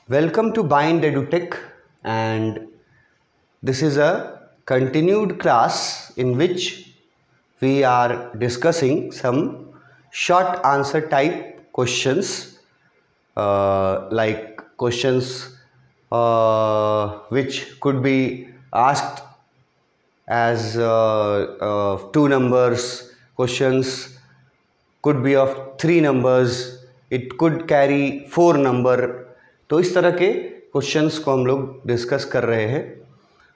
Welcome to Bind EduTech, and this is a continued class in which we are discussing some short answer type questions, like questions which could be asked as two numbers, questions could be of three numbers, it could carry four number. तो इस तरह के questions को हम लोग discuss कर रहे हैं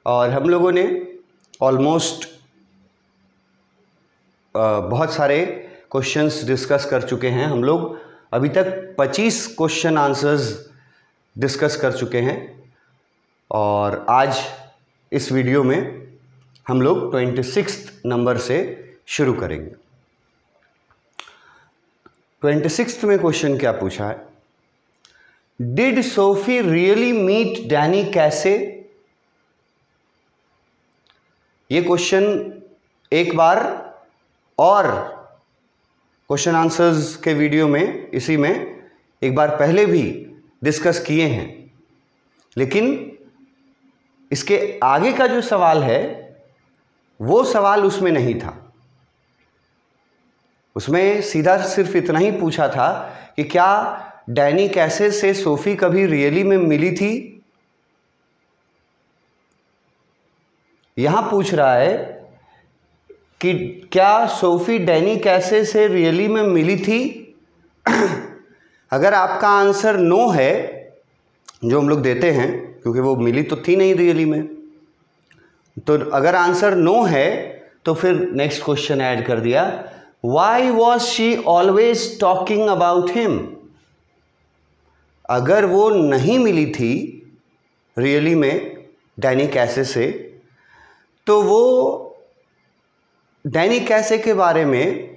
और हम लोगों ने ऑलमोस्ट बहुत सारे क्वेश्चंस डिस्कस कर चुके हैं। हम लोग अभी तक 25 क्वेश्चन आंसर्स डिस्कस कर चुके हैं और आज इस वीडियो में हम लोग 26 नंबर से शुरू करेंगे। 26 में क्वेश्चन क्या पूछा है? Did Sophie really meet Danny कैसे? ये क्वेश्चन एक बार और क्वेश्चन आंसर्स के वीडियो में इसी में एक बार पहले भी डिस्कस किए हैं, लेकिन इसके आगे का जो सवाल है वो सवाल उसमें नहीं था। उसमें सीधा सिर्फ इतना ही पूछा था कि क्या डैनी कैसे से सोफी कभी रियली में मिली थी। यहां पूछ रहा है कि क्या सोफी डैनी कैसे से रियली में मिली थी। अगर आपका आंसर नो है, जो हम लोग देते हैं क्योंकि वो मिली तो थी नहीं रियली में, तो अगर आंसर नो है तो फिर नेक्स्ट क्वेश्चन ऐड कर दिया, why was she always talking about him. अगर वो नहीं मिली थी रियली में डैनी कैसे से, तो वो डैनी कैसे के बारे में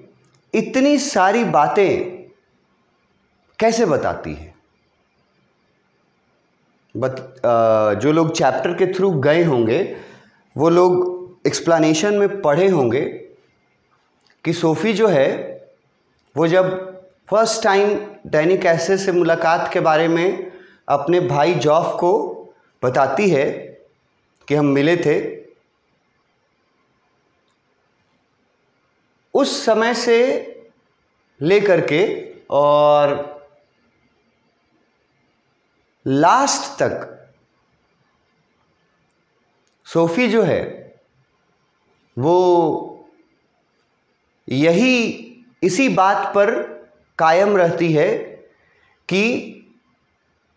इतनी सारी बातें कैसे बताती है। जो लोग चैप्टर के थ्रू गए होंगे वो लोग एक्सप्लेनेशन में पढ़े होंगे कि सोफी जो है वो जब फर्स्ट टाइम डैनी कैसे से मुलाकात के बारे में अपने भाई जॉफ को बताती है कि हम मिले थे, उस समय से लेकर के और लास्ट तक सोफी जो है वो इसी बात पर कायम रहती है कि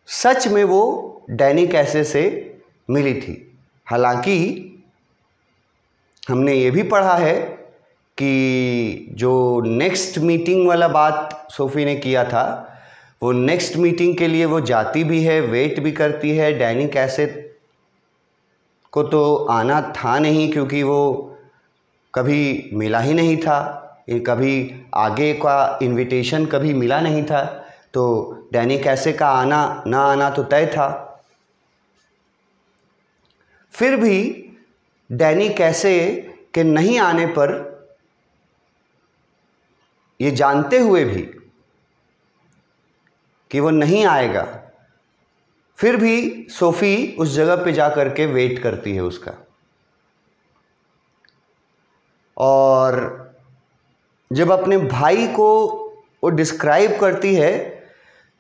सच में वो डैनी कैसे से मिली थी। हालांकि हमने ये भी पढ़ा है कि जो नेक्स्ट मीटिंग वाला बात सोफी ने किया था, वो नेक्स्ट मीटिंग के लिए वो जाती भी है, वेट भी करती है। डैनी कैसे को तो आना था नहीं क्योंकि वो कभी मिला ही नहीं था, कभी आगे का इनविटेशन कभी मिला नहीं था, तो डैनी कैसे का आना ना आना तो तय था। फिर भी डैनी कैसे के नहीं आने पर, ये जानते हुए भी कि वो नहीं आएगा, फिर भी सोफी उस जगह पे जा कर के वेट करती है उसका। और जब अपने भाई को वो डिस्क्राइब करती है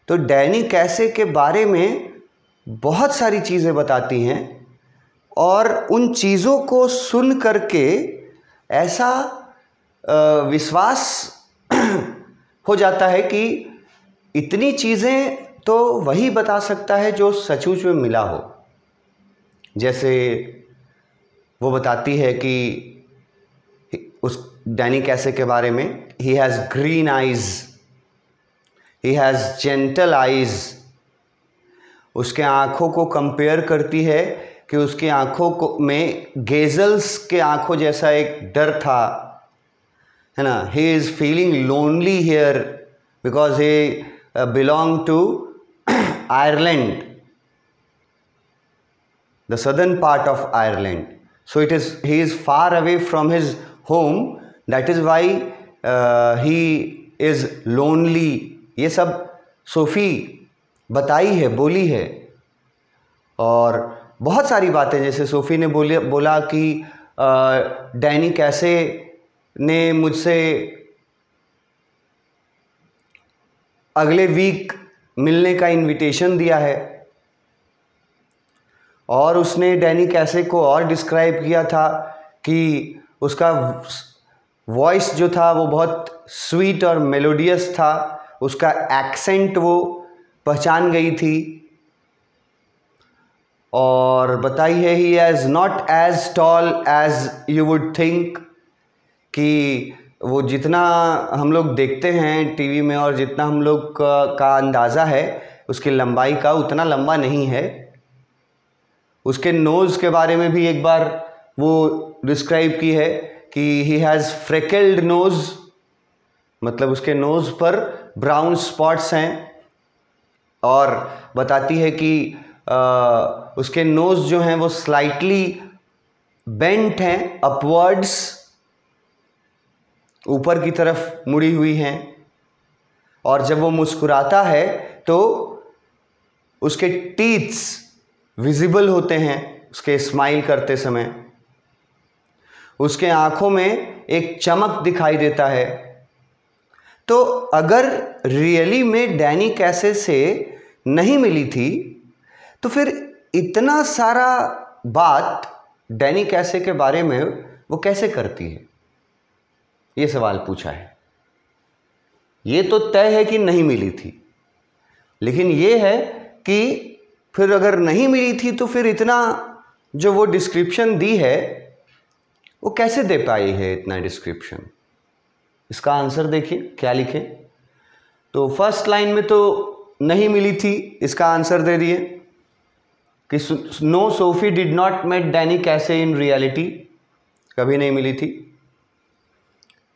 तो डैनी कैसे के बारे में बहुत सारी चीज़ें बताती हैं और उन चीज़ों को सुन करके ऐसा विश्वास हो जाता है कि इतनी चीज़ें तो वही बता सकता है जो सचमुच में मिला हो। जैसे वो बताती है कि उस डैनी कैसे के बारे में, he has green eyes, he has gentle eyes. उसके आँखों को कंपेयर करती है कि उसकी आँखों को में गेजल्स के आँखों जैसा एक डर था, है ना। He is feeling lonely here because he belong to Ireland, the southern part of Ireland, so he is far away from his home, that is why he is lonely। ये सब सोफी बताई है, बोली है और बहुत सारी बातें, जैसे सोफ़ी ने बोला कि डैनी कैसे ने मुझसे अगले वीक मिलने का इनविटेशन दिया है, और उसने डैनी कैसे को और डिस्क्राइब किया था कि उसका वॉइस जो था वो बहुत स्वीट और मेलोडियस था, उसका एक्सेंट वो पहचान गई थी, और बताई है he is not as tall as you would think, कि वो जितना हम लोग देखते हैं टीवी में और जितना हम लोग का अंदाज़ा है उसकी लंबाई का, उतना लंबा नहीं है। उसके नोज़ के बारे में भी एक बार वो डिस्क्राइब की है कि ही हैज़ फ्रेकल्ड नोज़, मतलब उसके नोज़ पर ब्राउन स्पॉट्स हैं, और बताती है कि उसके नोज़ जो हैं वो स्लाइटली बेंट हैं, अपवर्ड्स, ऊपर की तरफ मुड़ी हुई हैं, और जब वो मुस्कुराता है तो उसके टीथ्स विजिबल होते हैं उसके स्माइल करते समय, उसके आँखों में एक चमक दिखाई देता है। तो अगर रियली में डैनी कैसे से नहीं मिली थी तो फिर इतना सारा बात डैनी कैसे के बारे में वो कैसे करती है, ये सवाल पूछा है। ये तो तय है कि नहीं मिली थी, लेकिन ये है कि फिर अगर नहीं मिली थी तो फिर इतना जो वो डिस्क्रिप्शन दी है वो कैसे दे पाई है, इतना डिस्क्रिप्शन। इसका आंसर देखिए क्या लिखे। तो फर्स्ट लाइन में तो नहीं मिली थी, इसका आंसर दे दिए कि no Sophie did not met Danny कैसे इन रियलिटी, कभी नहीं मिली थी।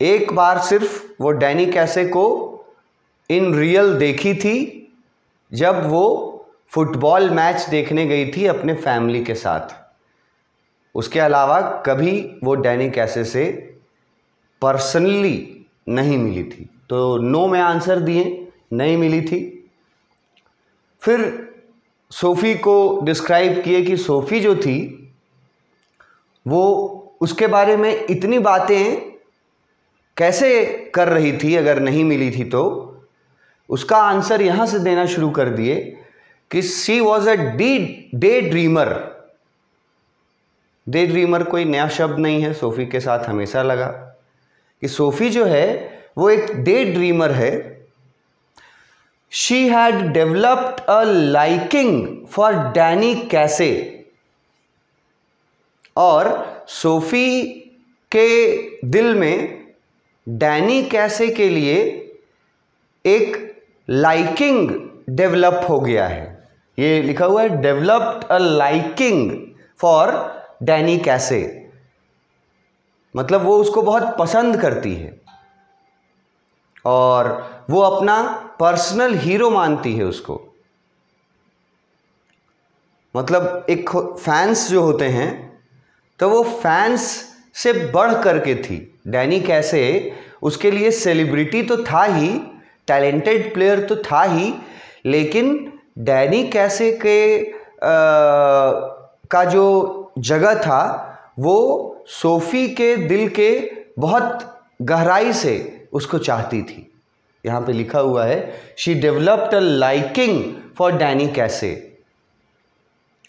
एक बार सिर्फ वो डैनी कैसे को इन रियल देखी थी जब वो फुटबॉल मैच देखने गई थी अपने फैमिली के साथ। उसके अलावा कभी वो डैनी कैसे से पर्सनली नहीं मिली थी। तो नो में आंसर दिए, नहीं मिली थी। फिर सोफ़ी को डिस्क्राइब किए कि सोफ़ी जो थी वो उसके बारे में इतनी बातें कैसे कर रही थी अगर नहीं मिली थी। तो उसका आंसर यहाँ से देना शुरू कर दिए कि she was a day dreamer. Day dreamer कोई नया शब्द नहीं है, सोफ़ी के साथ हमेशा लगा कि सोफ़ी जो है वो एक डे ड्रीमर है। She had developed a liking for Danny कैसे, और सोफ़ी के दिल में डैनी कैसे के लिए एक लाइकिंग डेवलप हो गया है। ये लिखा हुआ है developed a liking for Danny कैसे, मतलब वो उसको बहुत पसंद करती है और वो अपना पर्सनल हीरो मानती है उसको। मतलब एक फैंस जो होते हैं तो वो फैंस से बढ़ करके थी। डैनी कैसे उसके लिए सेलिब्रिटी तो था ही, टैलेंटेड प्लेयर तो था ही, लेकिन डैनी कैसे के का जो जगह था वो सोफ़ी के दिल के बहुत गहराई से उसको चाहती थी। यहाँ पे लिखा हुआ है she developed a liking for Danny कैसे।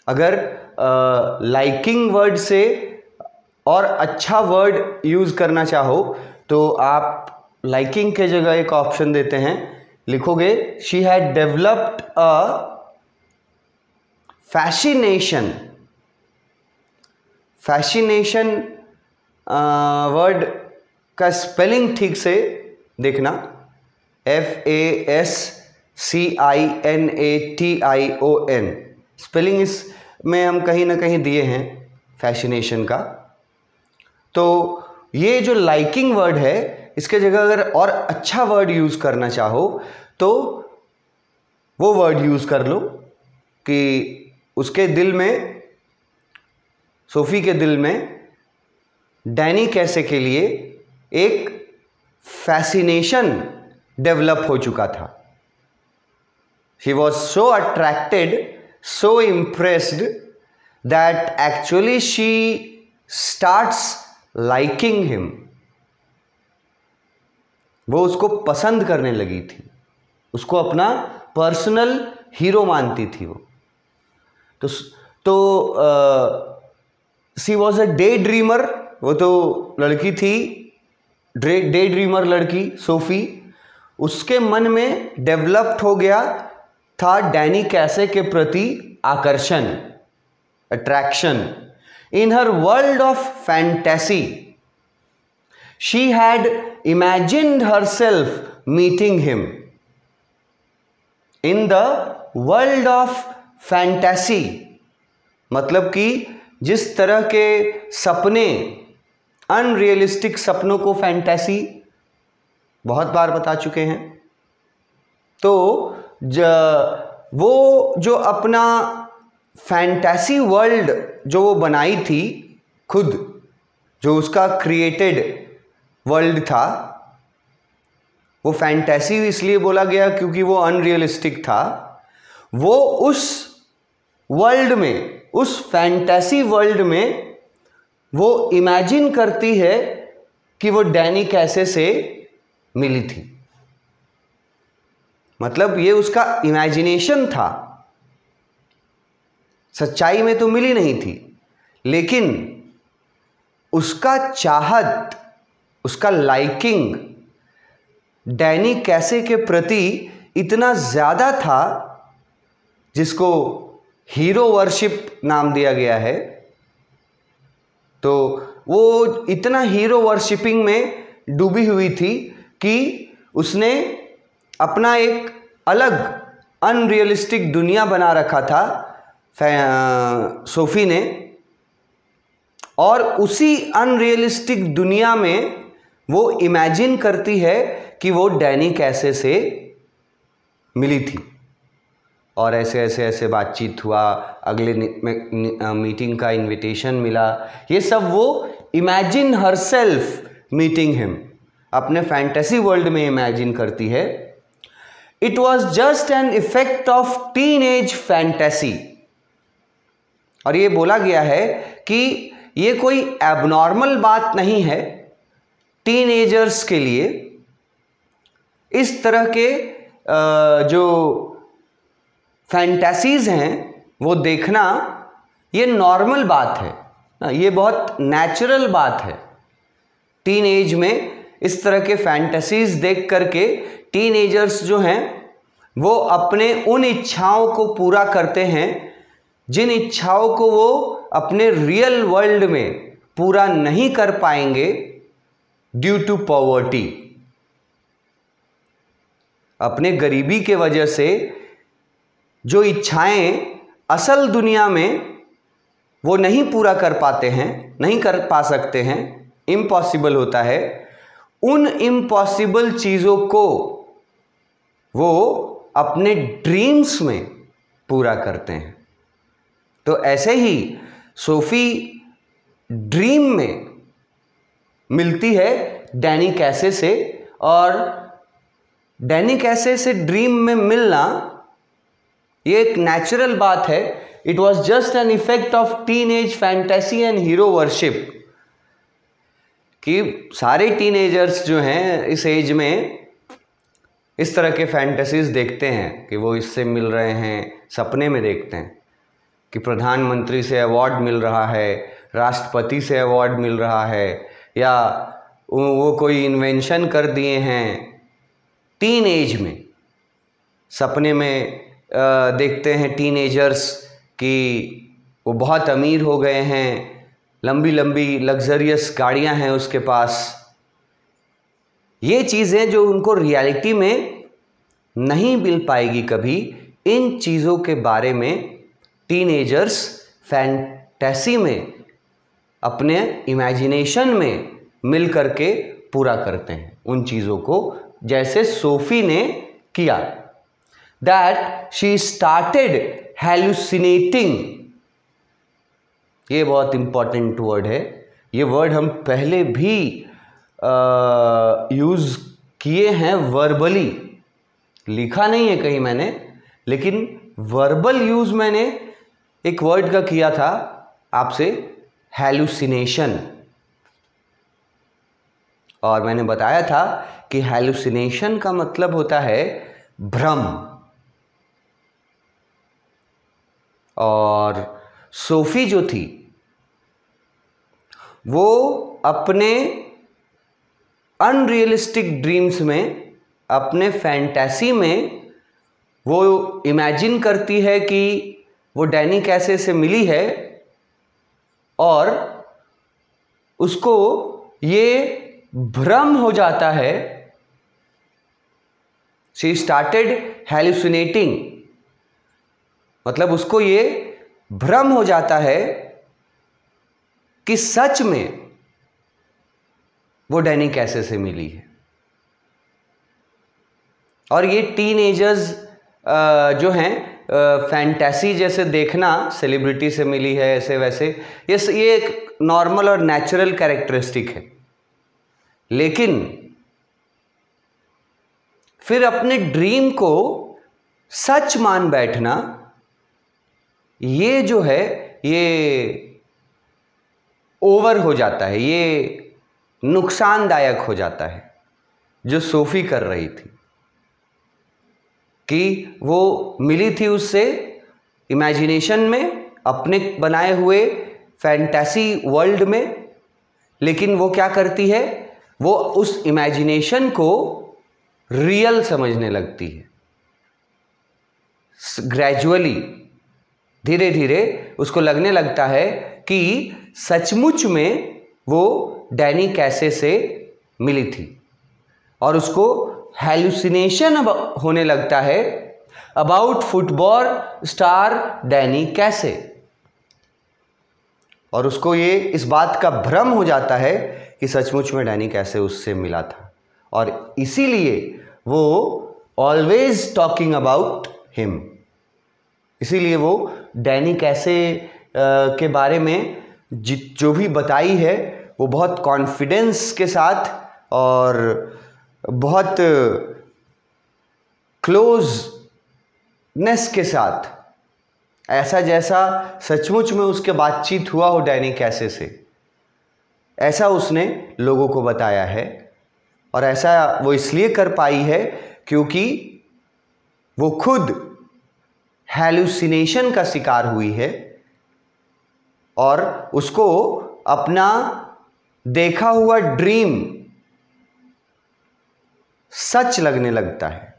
अगर लाइकिंग वर्ड से और अच्छा वर्ड यूज़ करना चाहो तो आप लाइकिंग के जगह एक ऑप्शन देते हैं, लिखोगे she had developed a fascination. Fascination word का स्पेलिंग ठीक से देखना, FASCINATION स्पेलिंग इसमें हम कहीं ना कहीं दिए हैं फैसिनेशन का। तो ये जो लाइकिंग वर्ड है इसके जगह अगर और अच्छा वर्ड यूज़ करना चाहो तो वो वर्ड यूज़ कर लो कि उसके दिल में, सोफ़ी के दिल में डैनी कैसे के लिए एक फैसिनेशन डेवलप हो चुका था। She was so attracted so impressed that actually she starts liking him. वो उसको पसंद करने लगी थी, उसको अपना पर्सनल हीरो मानती थी वो. तो she was a day dreamer. वो तो लड़की थी, डे ड्रीमर लड़की सोफी. उसके मन में डेवलप्ड हो गया था डैनी कैसे के प्रति आकर्षण, attraction. In her world of fantasy she had imagined herself meeting him. In the world of fantasy, मतलब कि जिस तरह के सपने, अनरियलिस्टिक सपनों को फैंटेसी बहुत बार बता चुके हैं. तो वो जो अपना फैंटेसी वर्ल्ड जो वो बनाई थी खुद, जो उसका क्रिएटेड वर्ल्ड था, वो फैंटेसी इसलिए बोला गया क्योंकि वो अनरियलिस्टिक था. वो उस वर्ल्ड में, उस फैंटेसी वर्ल्ड में वो इमेजिन करती है कि वो डैनी कैसे से मिली थी. मतलब ये उसका इमेजिनेशन था, सच्चाई में तो मिली नहीं थी, लेकिन उसका चाहत, उसका लाइकिंग डैनी कैसे के प्रति इतना ज़्यादा था, जिसको हीरो वर्शिप नाम दिया गया है. तो वो इतना हीरो वर्शिपिंग में डूबी हुई थी कि उसने अपना एक अलग अनरियलिस्टिक दुनिया बना रखा था सोफी ने. और उसी अनरियलिस्टिक दुनिया में वो इमेजिन करती है कि वो डैनी कैसे से मिली थी, और ऐसे बातचीत हुआ, अगले मीटिंग का इनविटेशन मिला. ये सब वो इमेजिन हरसेल्फ मीटिंग हिम, अपने फैंटेसी वर्ल्ड में इमेजिन करती है. It was just an effect of teenage fantasy. और ये बोला गया है कि ये कोई एबनॉर्मल बात नहीं है टीनेजर्स के लिए. इस तरह के जो फैंटेसीज हैं वो देखना ये नॉर्मल बात है, ये बहुत नेचुरल बात है. टीनेज में इस तरह के फैंटेसीज देख करके टीनेजर्स जो हैं वो अपने उन इच्छाओं को पूरा करते हैं जिन इच्छाओं को वो अपने रियल वर्ल्ड में पूरा नहीं कर पाएंगे ड्यू टू पॉवर्टी. अपने गरीबी के वजह से जो इच्छाएं असल दुनिया में वो नहीं पूरा कर पाते हैं, नहीं कर पा सकते हैं, इम्पॉसिबल होता है, उन इम्पॉसिबल चीज़ों को वो अपने ड्रीम्स में पूरा करते हैं. तो ऐसे ही सोफी ड्रीम में मिलती है डैनी कैसे से, और डैनी कैसे से ड्रीम में मिलना ये एक नेचुरल बात है. It was just an effect of teenage fantasy and hero worship. कि सारे टीनेजर्स जो हैं इस एज में इस तरह के फैंटेसीज देखते हैं कि वो इससे मिल रहे हैं, सपने में देखते हैं कि प्रधानमंत्री से अवार्ड मिल रहा है, राष्ट्रपति से अवार्ड मिल रहा है, या वो कोई इन्वेंशन कर दिए हैं. टीन एज में सपने में देखते हैं टीनेजर्स कि वो बहुत अमीर हो गए हैं, लंबी लंबी लग्जरियस गाड़ियां हैं उसके पास. ये चीज़ें जो उनको रियलिटी में नहीं मिल पाएगी कभी, इन चीज़ों के बारे में टीनेजर्स फैंटेसी में, अपने इमेजिनेशन में मिल करके पूरा करते हैं उन चीज़ों को, जैसे सोफी ने किया. That she started hallucinating. ये बहुत इंपॉर्टेंट वर्ड है. ये वर्ड हम पहले भी यूज़ किए हैं वर्बली, लिखा नहीं है कहीं मैंने, लेकिन वर्बल यूज मैंने एक वर्ड का किया था आपसे, हैलुसिनेशन, और मैंने बताया था कि हैलुसिनेशन का मतलब होता है भ्रम। और सोफी जो थी वो अपने अनरियलिस्टिक ड्रीम्स में, अपने फैंटेसी में वो इमेजिन करती है कि वो डैनी कैसे से मिली है और उसको ये भ्रम हो जाता है। शी स्टार्टेड हैलुसिनेटिंग, मतलब उसको ये भ्रम हो जाता है कि सच में वो डैनी कैसे से मिली है। और ये टीनेजर्स जो हैं फैंटेसी जैसे देखना, सेलिब्रिटी से मिली है ऐसे वैसे, ये एक नॉर्मल और नेचुरल कैरेक्टरिस्टिक है। लेकिन फिर अपने ड्रीम को सच मान बैठना, ये जो है ये ओवर हो जाता है, ये नुकसानदायक हो जाता है। जो सोफी कर रही थी कि वो मिली थी उससे इमेजिनेशन में, अपने बनाए हुए फैंटेसी वर्ल्ड में, लेकिन वो क्या करती है, वो उस इमेजिनेशन को रियल समझने लगती है। ग्रेजुअली, धीरे धीरे उसको लगने लगता है कि सचमुच में वो डैनी कैसे से मिली थी, और उसको हैलुसिनेशन होने लगता है अबाउट फुटबॉल स्टार डैनी कैसे, और उसको ये इस बात का भ्रम हो जाता है कि सचमुच में डैनी कैसे उससे मिला था, और इसीलिए वो ऑलवेज टॉकिंग अबाउट हिम। इसीलिए वो डैनी कैसे के बारे में जो भी बताई है वो बहुत कॉन्फिडेंस के साथ और बहुत क्लोजनेस के साथ, ऐसा जैसा सचमुच में उसके बातचीत हुआ हो डैनी कैसे से, ऐसा उसने लोगों को बताया है। और ऐसा वो इसलिए कर पाई है क्योंकि वो खुद हैलुसिनेशन का शिकार हुई है और उसको अपना देखा हुआ ड्रीम सच लगने लगता है।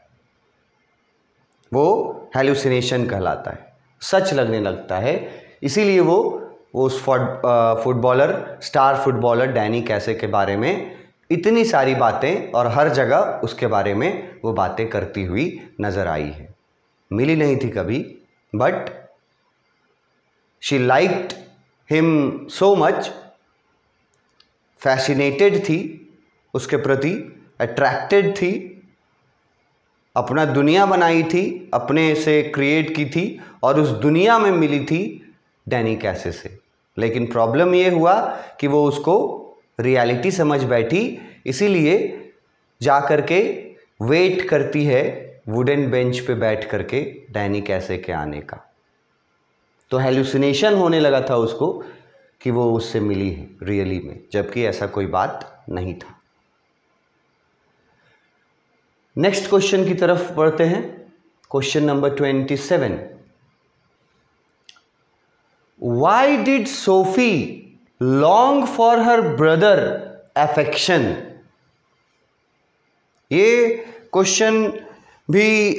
वो हैलुसिनेशन कहलाता है, सच लगने लगता है। इसीलिए वो उस फुटबॉलर, स्टार फुटबॉलर डैनी कैसे के बारे में इतनी सारी बातें और हर जगह उसके बारे में वो बातें करती हुई नजर आई है। मिली नहीं थी कभी, but she liked him so much, fascinated थी उसके प्रति, अट्रैक्टेड थी, अपना दुनिया बनाई थी, अपने से क्रिएट की थी और उस दुनिया में मिली थी डैनी कैसे से। लेकिन प्रॉब्लम ये हुआ कि वो उसको रियलिटी समझ बैठी, इसीलिए जा कर के वेट करती है वुडन बेंच पे बैठ करके डैनी कैसे के आने का। तो हैलुसिनेशन होने लगा था उसको कि वो उससे मिली है रियली में, जबकि ऐसा कोई बात नहीं था। नेक्स्ट क्वेश्चन की तरफ बढ़ते हैं। Question number 27, why did Sophie long for her brother affection? ये क्वेश्चन भी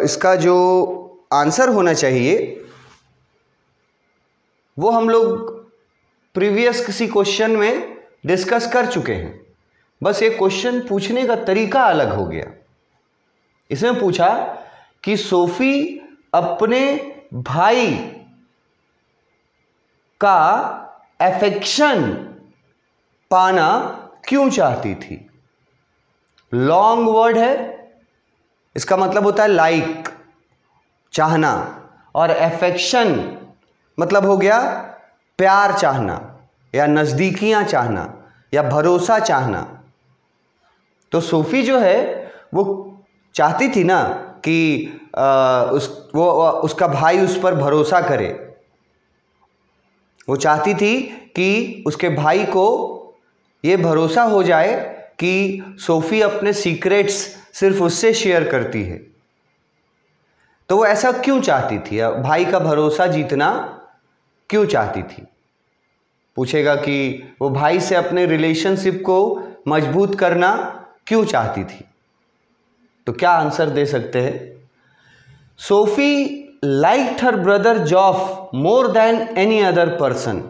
इसका जो आंसर होना चाहिए वो हम लोग प्रीवियस किसी क्वेश्चन में डिस्कस कर चुके हैं, बस ये क्वेश्चन पूछने का तरीका अलग हो गया। इसमें पूछा कि सोफी अपने भाई का अफेक्शन पाना क्यों चाहती थी। लॉन्ग वर्ड है, इसका मतलब होता है लाइक, चाहना, और अफेक्शन मतलब हो गया प्यार चाहना या नज़दीकियां चाहना या भरोसा चाहना। तो सोफी जो है वो चाहती थी ना कि उसका भाई उस पर भरोसा करे। वो चाहती थी कि उसके भाई को ये भरोसा हो जाए कि सोफ़ी अपने सीक्रेट्स सिर्फ उससे शेयर करती है। तो वो ऐसा क्यों चाहती थी? भाई का भरोसा जीतना क्यों चाहती थी? पूछेगा कि वो भाई से अपने रिलेशनशिप को मजबूत करना क्यों चाहती थी? तो क्या आंसर दे सकते हैं? Sophie liked her brother जॉफ more than any other person.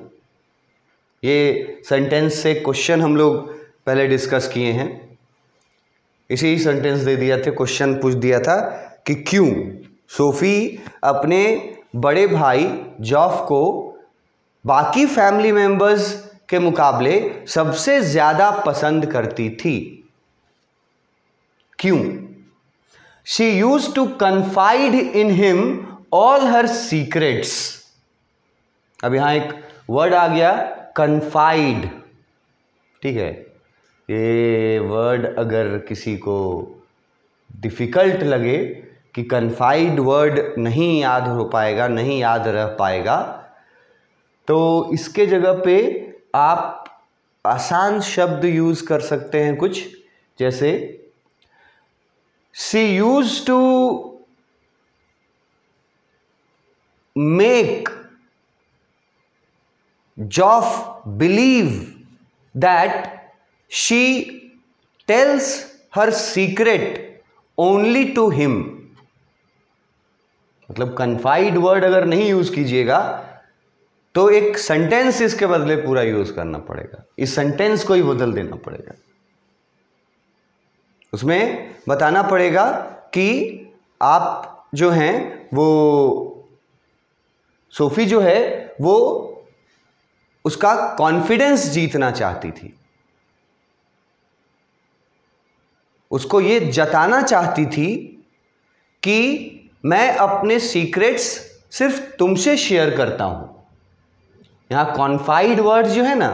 ये सेंटेंस से क्वेश्चन हम लोग पहले डिस्कस किए हैं। इसी सेंटेंस दे दिया थे, क्वेश्चन पूछ दिया था कि क्यों सोफी अपने बड़े भाई जॉफ को बाकी फैमिली मेंबर्स के मुकाबले सबसे ज़्यादा पसंद करती थी। क्यों? She used to confide in him all her secrets. अब यहां एक वर्ड आ गया, कन्फाइड। ठीक है, ये वर्ड अगर किसी को डिफ़िकल्ट लगे कि कन्फाइड वर्ड नहीं याद हो पाएगा, नहीं याद रह पाएगा, तो इसके जगह पे आप आसान शब्द यूज़ कर सकते हैं कुछ, जैसे she used to make Joff believe that she tells her secret only to him. मतलब कन्फाइड वर्ड अगर नहीं यूज कीजिएगा तो एक सेंटेंस इसके बदले पूरा यूज करना पड़ेगा, इस सेंटेंस को ही बदल देना पड़ेगा। उसमें बताना पड़ेगा कि आप जो हैं वो सोफी जो है वो उसका कॉन्फिडेंस जीतना चाहती थी, उसको ये जताना चाहती थी कि मैं अपने सीक्रेट्स सिर्फ तुमसे शेयर करता हूं। यहां कॉन्फाइड वर्ड जो है ना,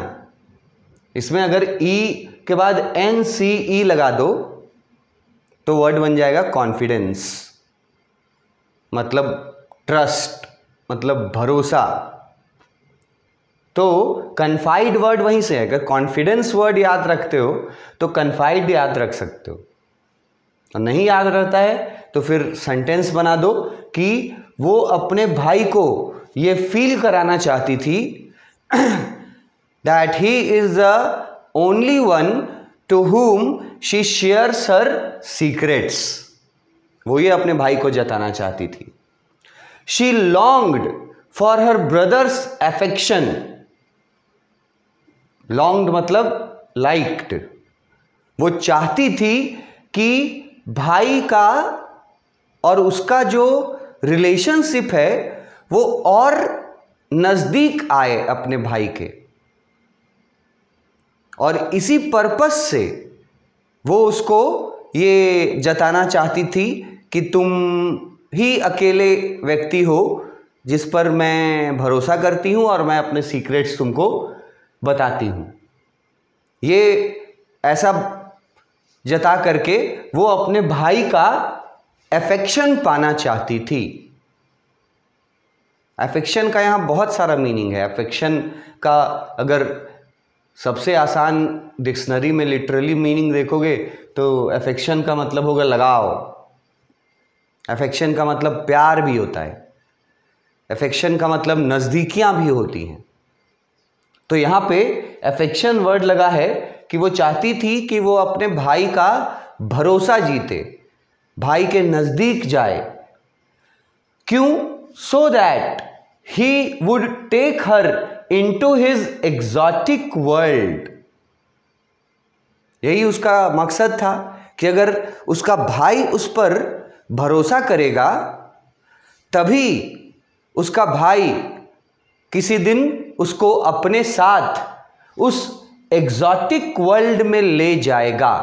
इसमें अगर ई के बाद NCE लगा दो तो वर्ड बन जाएगा कॉन्फिडेंस, मतलब ट्रस्ट, मतलब भरोसा। तो कन्फाइड वर्ड वहीं से है। अगर कॉन्फिडेंस वर्ड याद रखते हो तो कन्फाइड याद रख सकते हो, और नहीं याद रहता है तो फिर सेंटेंस बना दो कि वो अपने भाई को ये फील कराना चाहती थी that he is the only one two whom she shares her secrets। वो ये अपने भाई को जताना चाहती थी। She longed for her brother's affection। longed मतलब liked। वो चाहती थी कि भाई का और उसका जो रिलेशनशिप है वो और नजदीक आए अपने भाई के, और इसी पर्पस से वो उसको ये जताना चाहती थी कि तुम ही अकेले व्यक्ति हो जिस पर मैं भरोसा करती हूँ और मैं अपने सीक्रेट्स तुमको बताती हूँ। ये ऐसा जता करके वो अपने भाई का अफेक्शन पाना चाहती थी। अफेक्शन का यहाँ बहुत सारा मीनिंग है। अफेक्शन का अगर सबसे आसान डिक्शनरी में लिटरली मीनिंग देखोगे तो अफेक्शन का मतलब होगा लगाव। अफेक्शन का मतलब प्यार भी होता है, अफेक्शन का मतलब नज़दीकियाँ भी होती हैं। तो यहाँ पे अफेक्शन वर्ड लगा है कि वो चाहती थी कि वो अपने भाई का भरोसा जीते, भाई के नज़दीक जाए। क्यों? So that he would take her into his exotic world. यही उसका मकसद था कि अगर उसका भाई उस पर भरोसा करेगा तभी उसका भाई किसी दिन उसको अपने साथ उस एग्जॉटिक वर्ल्ड में ले जाएगा।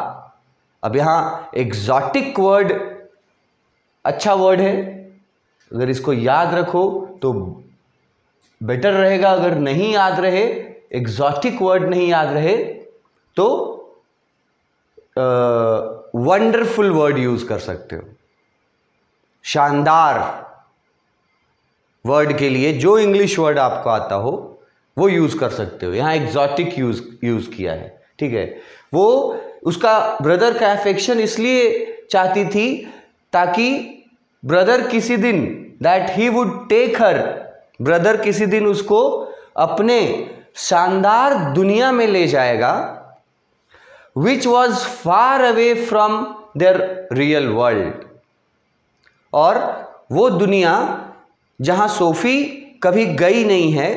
अब यहां एग्जॉटिक वर्ड अच्छा वर्ड है, अगर इसको याद रखो तो बेटर रहेगा। अगर नहीं याद रहे, एग्जॉटिक वर्ड नहीं याद रहे तो वंडरफुल वर्ड यूज कर सकते हो। शानदार वर्ड के लिए जो इंग्लिश वर्ड आपको आता हो वो यूज़ कर सकते हो। यहाँ एग्जॉटिक यूज़ किया है, ठीक है। वो उसका ब्रदर का अफेक्शन इसलिए चाहती थी ताकि ब्रदर किसी दिन that he would take her, brother किसी दिन उसको अपने शानदार दुनिया में ले जाएगा, which was far away from their real world. और वो दुनिया जहाँ सोफ़ी कभी गई नहीं है,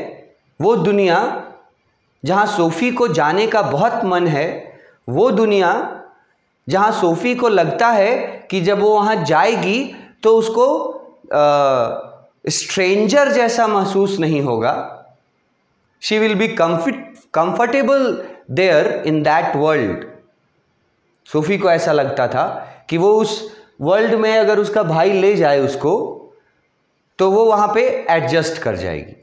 वो दुनिया जहाँ सोफ़ी को जाने का बहुत मन है, वो दुनिया जहाँ सोफ़ी को लगता है कि जब वो वहाँ जाएगी तो उसको स्ट्रेंजर जैसा महसूस नहीं होगा। She will be comfortable there in that world. Sophie को ऐसा लगता था कि वो उस वर्ल्ड में अगर उसका भाई ले जाए उसको तो वो वहाँ पे एडजस्ट कर जाएगी।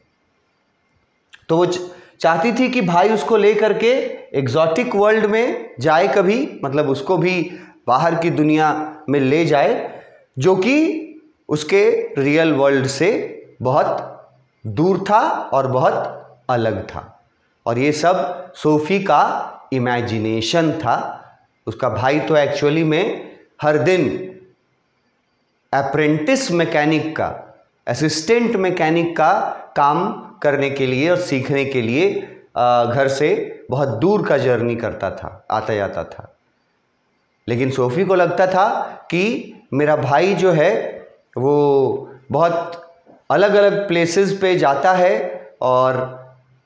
तो वो चाहती थी कि भाई उसको ले करके एग्जॉटिक वर्ल्ड में जाए कभी, मतलब उसको भी बाहर की दुनिया में ले जाए जो कि उसके रियल वर्ल्ड से बहुत दूर था और बहुत अलग था। और ये सब सोफ़ी का इमेजिनेशन था। उसका भाई तो एक्चुअली में हर दिन अप्रेंटिस मैकेनिक का, असिस्टेंट मैकेनिक का काम करने के लिए और सीखने के लिए घर से बहुत दूर का जर्नी करता था, आता जाता था। लेकिन सोफ़ी को लगता था कि मेरा भाई जो है वो बहुत अलग अलग प्लेसेस पे जाता है और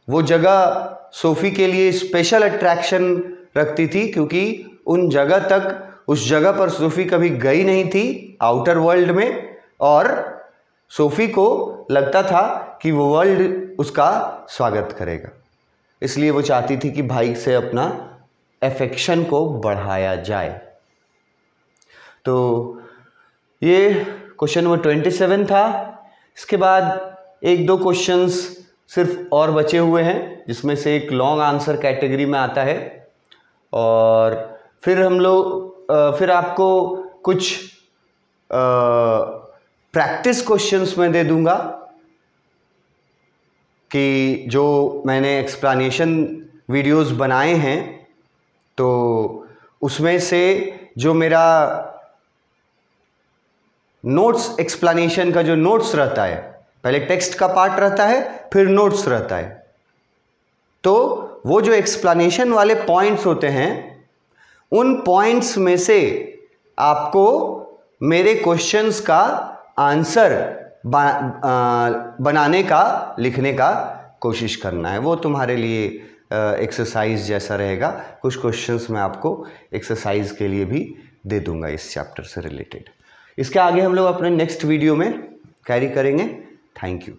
वो जगह सोफ़ी के लिए स्पेशल अट्रैक्शन रखती थी, क्योंकि उस जगह पर सोफ़ी कभी गई नहीं थी आउटर वर्ल्ड में, और सोफ़ी को लगता था कि वो वर्ल्ड उसका स्वागत करेगा। इसलिए वो चाहती थी कि भाई से अपना अफेक्शन को बढ़ाया जाए। तो ये क्वेश्चन नंबर 27 था। इसके बाद एक दो क्वेश्चंस सिर्फ और बचे हुए हैं, जिसमें से एक लॉन्ग आंसर कैटेगरी में आता है, और फिर हम लोग फिर आपको कुछ प्रैक्टिस क्वेश्चंस मैं दे दूंगा कि जो मैंने एक्सप्लेनेशन वीडियोस बनाए हैं तो उसमें से जो मेरा नोट्स एक्सप्लेनेशन का जो नोट्स रहता है, पहले टेक्स्ट का पार्ट रहता है फिर नोट्स रहता है, तो वो जो एक्सप्लेनेशन वाले पॉइंट्स होते हैं उन पॉइंट्स में से आपको मेरे क्वेश्चंस का आंसर बनाने का, लिखने का कोशिश करना है। वो तुम्हारे लिए एक्सरसाइज जैसा रहेगा। कुछ क्वेश्चंस मैं आपको एक्सरसाइज के लिए भी दे दूंगा इस चैप्टर से रिलेटेड। इसके आगे हम लोग अपने नेक्स्ट वीडियो में कैरी करेंगे। Thank you.